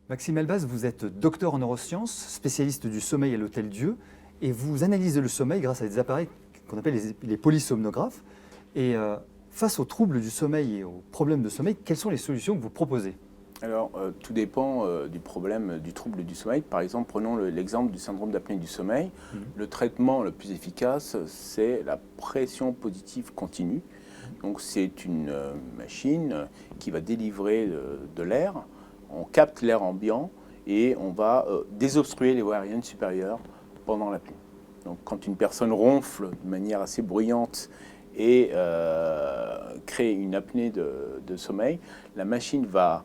Maxime Elbaz, vous êtes docteur en neurosciences, spécialiste du sommeil à l'Hôtel Dieu, et vous analysez le sommeil grâce à des appareils qu'on appelle les polysomnographes. Et face aux troubles du sommeil et aux problèmes de sommeil, quelles sont les solutions que vous proposez? Alors, tout dépend du problème du trouble du sommeil. Par exemple, prenons l'exemple du syndrome d'apnée du sommeil. Le traitement le plus efficace, c'est la pression positive continue. Donc, c'est une machine qui va délivrer de l'air. On capte l'air ambiant et on va désobstruer les voies aériennes supérieures pendant l'apnée. Donc, quand une personne ronfle de manière assez bruyante et crée une apnée de sommeil, la machine va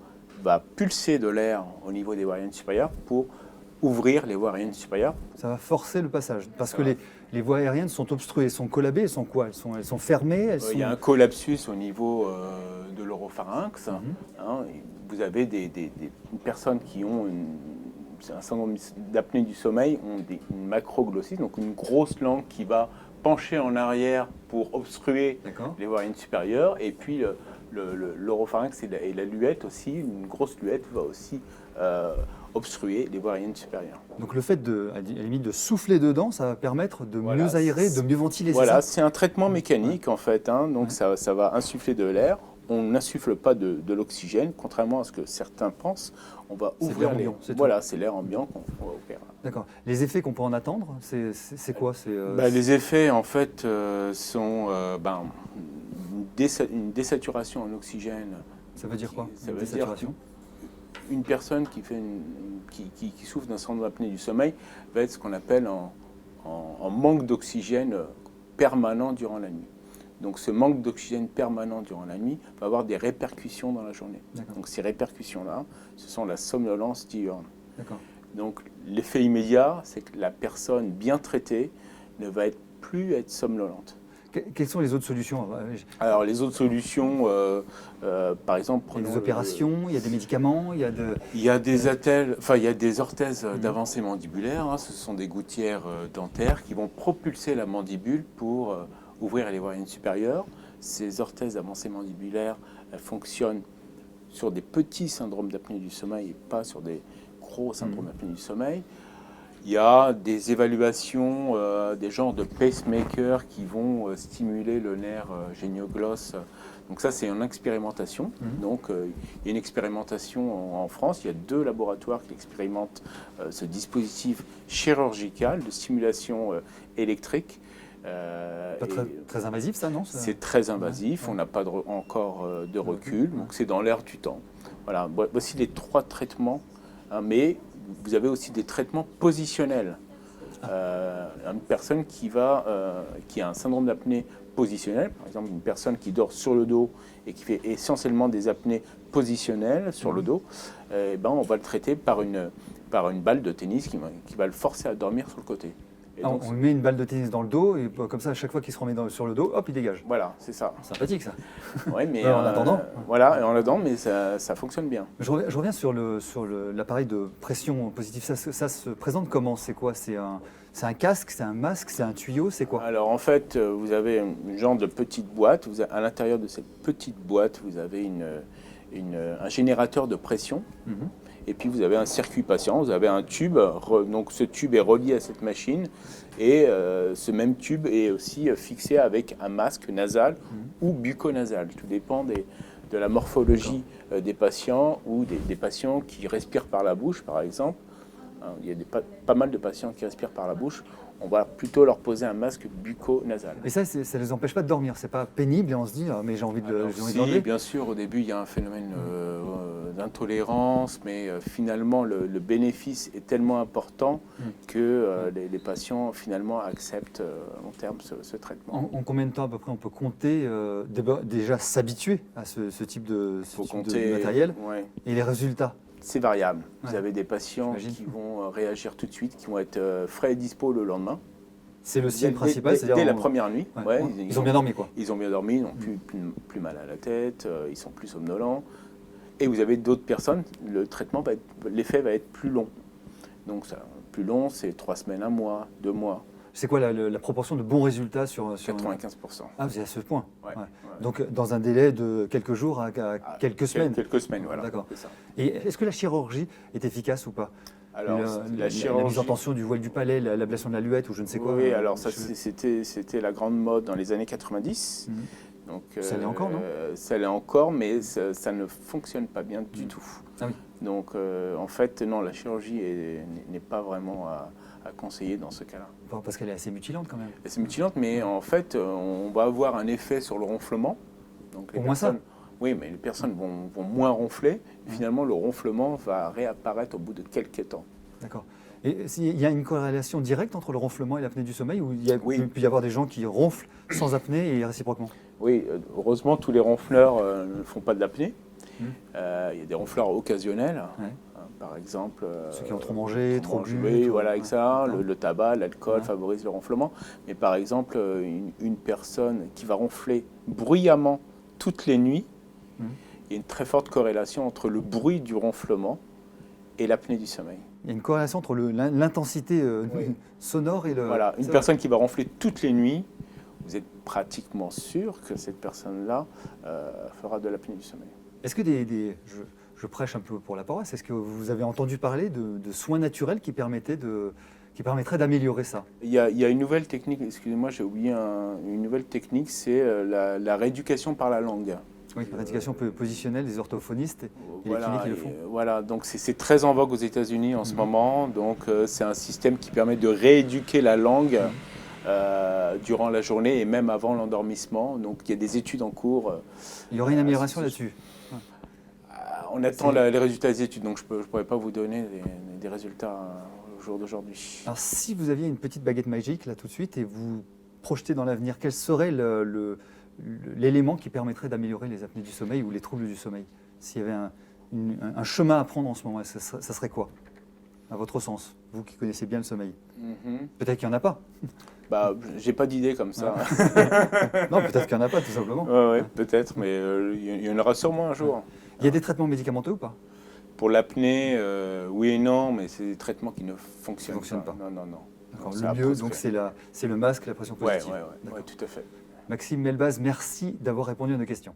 pulser de l'air au niveau des voies aériennes supérieures pour ouvrir les voies aériennes supérieures. Ça va forcer le passage, parce que les voies aériennes sont obstruées, elles sont collabées, elles sont quoi? Elles sont fermées Il y a un collapsus au niveau de l'oropharynx. Hein, vous avez des personnes qui ont un syndrome d'apnée du sommeil, ont une macroglossie, donc une grosse langue qui va pencher en arrière pour obstruer les voies aériennes supérieures, et puis l'oropharynx et la luette aussi, une grosse luette va aussi obstruer les voies aériennes supérieures. Donc le fait à la limite de souffler dedans, ça va permettre de mieux aérer, de mieux ventiler. Voilà, c'est un traitement mécanique en fait, hein, donc ça va insuffler de l'air. On n'insuffle pas de l'oxygène, contrairement à ce que certains pensent. On va ouvrir l'air ambiant. Voilà, c'est l'air ambiant qu'on va ouvrir. D'accord. Les effets qu'on peut en attendre, c'est quoi? Les effets en fait sont une désaturation en oxygène. Ça veut dire quoi? Ça veut dire une personne qui souffre d'un syndrome d'apnée du sommeil va être ce qu'on appelle en manque d'oxygène permanent durant la nuit. Donc ce manque d'oxygène permanent durant la nuit va avoir des répercussions dans la journée. Donc ces répercussions-là, ce sont la somnolence diurne. Donc l'effet immédiat, c'est que la personne bien traitée ne va plus être somnolente. Quelles sont les autres solutions? Alors les autres solutions, par exemple, il y a des opérations, il y a des médicaments, il y a des orthèses d'avancée mandibulaire. Hein, ce sont des gouttières dentaires qui vont propulser la mandibule pour ouvrir les voies aériennes supérieures. Ces orthèses d'avancée mandibulaire, elles fonctionnent sur des petits syndromes d'apnée du sommeil et pas sur des gros syndromes d'apnée du sommeil. Il y a des évaluations, des genres de pacemakers qui vont stimuler le nerf génioglosse. Donc ça, c'est une expérimentation. Donc il y a une expérimentation en France. Il y a 2 laboratoires qui expérimentent ce dispositif chirurgical de stimulation électrique. Pas très invasif, ça, non? C'est très invasif. On n'a pas encore de recul. Donc c'est dans l'air du temps. Voilà. Voici les 3 traitements. Hein, mais vous avez aussi des traitements positionnels. Une personne qui a un syndrome d'apnée positionnelle, par exemple une personne qui dort sur le dos et qui fait essentiellement des apnées positionnelles sur le dos, on va le traiter par une balle de tennis qui va le forcer à dormir sur le côté. Donc, on met une balle de tennis dans le dos et comme ça, à chaque fois qu'il se remet sur le dos, hop, il dégage. Voilà, c'est ça. Sympathique, ça. Ouais, mais en attendant. Voilà, en attendant, mais ça fonctionne bien. Je reviens sur l'appareil de pression positive. Ça se présente comment? C'est quoi? C'est un casque, c'est un masque, c'est un tuyau, c'est quoi? Alors en fait, vous avez une genre de petite boîte. À l'intérieur de cette petite boîte, vous avez un générateur de pression. Et puis vous avez un circuit patient, vous avez un tube, donc ce tube est relié à cette machine et ce même tube est aussi fixé avec un masque nasal ou bucco-nasal. Tout dépend de la morphologie des patients ou des patients qui respirent par la bouche par exemple. Il y a pas mal de patients qui respirent par la bouche. On va plutôt leur poser un masque bucco-nasal. Et ça ne les empêche pas de dormir, c'est pas pénible et on se dit mais j'ai envie de dormir. Bien sûr, au début il y a un phénomène d'intolérance, mais finalement le bénéfice est tellement important que les patients finalement acceptent à long terme ce traitement. En combien de temps à peu près on peut compter, déjà s'habituer à ce type de matériel et les résultats? C'est variable. Vous avez des patients qui vont réagir tout de suite, qui vont être frais et dispo le lendemain. C'est le signe principal, c'est-à-dire dès la première nuit. Ils ont bien dormi, quoi. Ils ont bien dormi, ils n'ont plus mal à la tête, ils sont plus somnolents. Et vous avez d'autres personnes, l'effet va être plus long. Donc ça, plus long, c'est 3 semaines, 1 mois, 2 mois. C'est quoi la proportion de bons résultats sur 95%. Ah, c'est à ce point. Ouais, Ouais. ouais. Donc, dans un délai de quelques jours à quelques semaines. Quelques semaines, voilà. D'accord. C'est ça. Et est-ce que la chirurgie est efficace ou pas? Alors, La mise en tension du voile du palais, l'ablation de la luette ou je ne sais quoi. Oui, alors ça, c'était la grande mode dans les années 90. Mhm. Donc, Ça l'est encore, non? Ça l'est encore, mais ça ne fonctionne pas bien du tout. Ah oui. Donc, en fait, non, la chirurgie n'est pas vraiment à conseiller dans ce cas-là. Bon, parce qu'elle est assez mutilante quand même. C'est mutilante, mais en fait, on va avoir un effet sur le ronflement. Donc, Au moins ça. Oui, mais les personnes vont moins ronfler. Finalement, le ronflement va réapparaître au bout de quelques temps. D'accord. Et il y a une corrélation directe entre le ronflement et l'apnée du sommeil, ou Oui. il peut y avoir des gens qui ronflent sans apnée et réciproquement? Oui, heureusement, tous les ronfleurs ne font pas de l'apnée. Mmh. Il y a des ronfleurs occasionnels, Ouais. par exemple. Ceux qui ont trop mangé, trop bu. Oui, tout- voilà, avec ça. D'accord. Le tabac, l'alcool Ouais. favorise le ronflement. Mais par exemple, une personne qui va ronfler bruyamment toutes les nuits, Mmh. il y a une très forte corrélation entre le bruit du ronflement et l'apnée du sommeil. Il y a une corrélation entre l'intensité Oui. sonore et le... Voilà, une c'est personne qui va ronfler toutes les nuits, vous êtes pratiquement sûr que cette personne-là fera de l'apnée du sommeil. Est-ce que je prêche un peu pour la paroisse, est-ce que vous avez entendu parler de soins naturels qui permettraient d'améliorer ça? Il y a une nouvelle technique, excusez-moi, j'ai oublié une nouvelle technique, c'est la rééducation par la langue. Oui, la rééducation positionnelle des orthophonistes et les Voilà, kinés qui le font. voilà, donc c'est très en vogue aux États-Unis en ce Mhm. moment. Donc c'est un système qui permet de rééduquer la langue durant la journée et même avant l'endormissement. Donc il y a des études en cours. Il y aurait une amélioration là-dessus. On attend les résultats des études, donc je ne pourrais pas vous donner des résultats au jour d'aujourd'hui. Alors, si vous aviez une petite baguette magique, là, tout de suite, et vous projetez dans l'avenir, quel serait l'élément qui permettrait d'améliorer les apnées du sommeil ou les troubles du sommeil? S'il y avait un chemin à prendre en ce moment, ça serait quoi, à votre sens, vous qui connaissez bien le sommeil? Mhm. Peut-être qu'il n'y en a pas. Bah, j'ai pas d'idée comme ça. Non, peut-être qu'il n'y en a pas, tout simplement. Ouais, peut-être, mais il y en aura sûrement un jour. Il y a des traitements médicamenteux ou pas? Pour l'apnée, oui et non, mais c'est des traitements qui ne fonctionnent pas. Non, non, non. D'accord. Non, Le à mieux, donc, proscrire. c'est le masque, la pression Ouais, positive. ouais, D'accord. tout à fait. Maxime Melbaz, merci d'avoir répondu à nos questions.